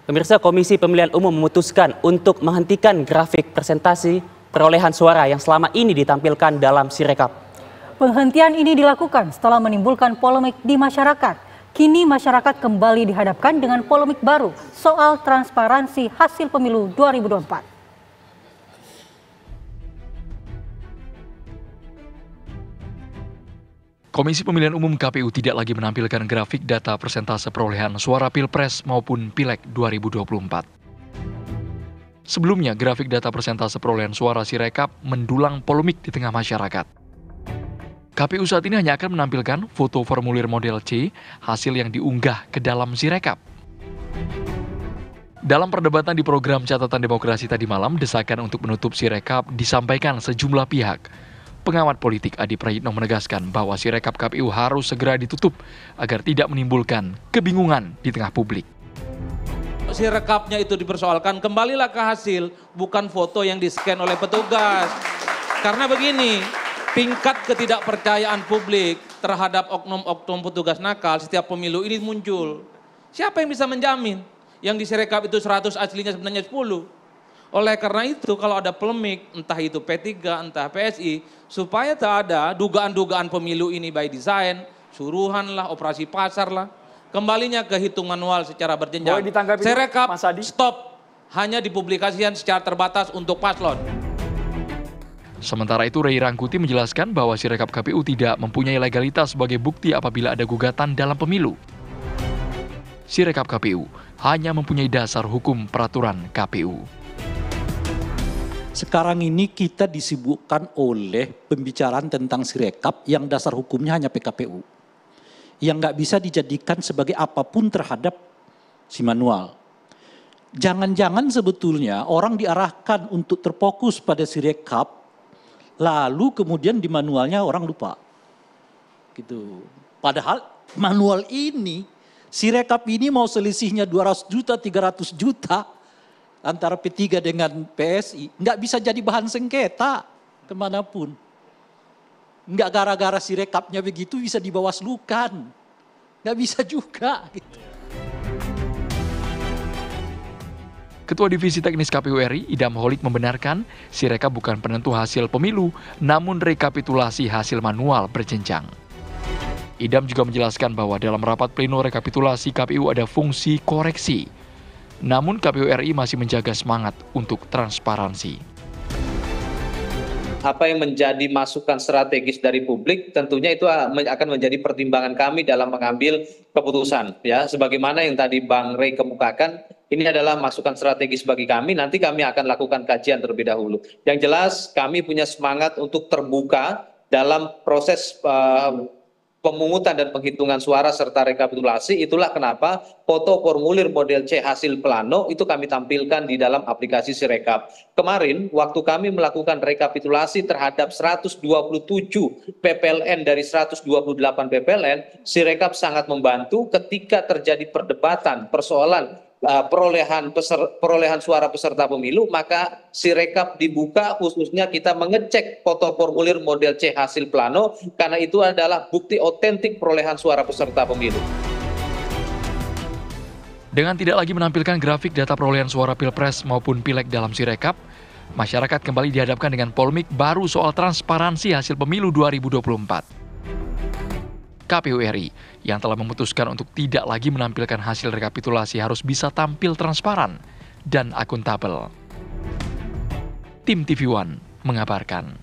Pemirsa, Komisi Pemilihan Umum memutuskan untuk menghentikan grafik presentasi perolehan suara yang selama ini ditampilkan dalam Sirekap. Penghentian ini dilakukan setelah menimbulkan polemik di masyarakat. Kini masyarakat kembali dihadapkan dengan polemik baru soal transparansi hasil pemilu 2024. Komisi Pemilihan Umum KPU tidak lagi menampilkan grafik data persentase perolehan suara Pilpres maupun Pileg 2024. Sebelumnya, grafik data persentase perolehan suara Sirekap mendulang polemik di tengah masyarakat. KPU saat ini hanya akan menampilkan foto formulir model C hasil yang diunggah ke dalam Sirekap. Dalam perdebatan di program Catatan Demokrasi tadi malam, desakan untuk menutup Sirekap disampaikan sejumlah pihak. Pengamat politik Adi Prayitno menegaskan bahwa Sirekap KPU harus segera ditutup agar tidak menimbulkan kebingungan di tengah publik. Sirekapnya itu dipersoalkan, kembalilah ke hasil, bukan foto yang di-scan oleh petugas. Karena begini, tingkat ketidakpercayaan publik terhadap oknum-oknum petugas nakal setiap pemilu ini muncul. Siapa yang bisa menjamin? Yang di Sirekap itu 100 aslinya sebenarnya 10. Oleh karena itu kalau ada polemik, entah itu P3, entah PSI, supaya tak ada dugaan-dugaan pemilu ini by design, suruhan lah, operasi pasar lah, kembalinya ke hitung manual secara berjenjang. Sirekap stop, hanya dipublikasikan secara terbatas untuk paslon. Sementara itu, Ray Rangkuti menjelaskan bahwa Sirekap KPU tidak mempunyai legalitas sebagai bukti apabila ada gugatan dalam pemilu. Sirekap KPU hanya mempunyai dasar hukum peraturan KPU. Sekarang ini kita disibukkan oleh pembicaraan tentang Sirekap yang dasar hukumnya hanya PKPU. Yang nggak bisa dijadikan sebagai apapun terhadap si manual. Jangan-jangan sebetulnya orang diarahkan untuk terfokus pada Sirekap, lalu kemudian di manualnya orang lupa. Gitu. Padahal manual ini, Sirekap ini mau selisihnya 200 juta, 300 juta, antara P3 dengan PSI, nggak bisa jadi bahan sengketa kemanapun. Nggak gara-gara Sirekapnya begitu bisa dibawaslukan. Nggak bisa juga. Gitu. Ketua Divisi Teknis KPU RI, Idam Holik membenarkan Sirekap bukan penentu hasil pemilu, namun rekapitulasi hasil manual berjenjang. Idam juga menjelaskan bahwa dalam rapat pleno rekapitulasi KPU ada fungsi koreksi. Namun KPU RI masih menjaga semangat untuk transparansi. Apa yang menjadi masukan strategis dari publik tentunya itu akan menjadi pertimbangan kami dalam mengambil keputusan. Ya, sebagaimana yang tadi Bang Ray kemukakan, ini adalah masukan strategis bagi kami. Nanti kami akan lakukan kajian terlebih dahulu. Yang jelas kami punya semangat untuk terbuka dalam proses pemungutan dan penghitungan suara serta rekapitulasi. Itulah kenapa foto formulir model C hasil plano itu kami tampilkan di dalam aplikasi Sirekap. Kemarin waktu kami melakukan rekapitulasi terhadap 127 PPLN dari 128 PPLN, Sirekap sangat membantu ketika terjadi perdebatan persoalan perolehan suara peserta pemilu, maka Sirekap dibuka, khususnya kita mengecek foto formulir model C hasil plano, karena itu adalah bukti otentik perolehan suara peserta pemilu. Dengan tidak lagi menampilkan grafik data perolehan suara Pilpres maupun Pileg dalam Sirekap, masyarakat kembali dihadapkan dengan polemik baru soal transparansi hasil pemilu 2024. KPU RI yang telah memutuskan untuk tidak lagi menampilkan hasil rekapitulasi harus bisa tampil transparan dan akuntabel. Tim TV One mengabarkan.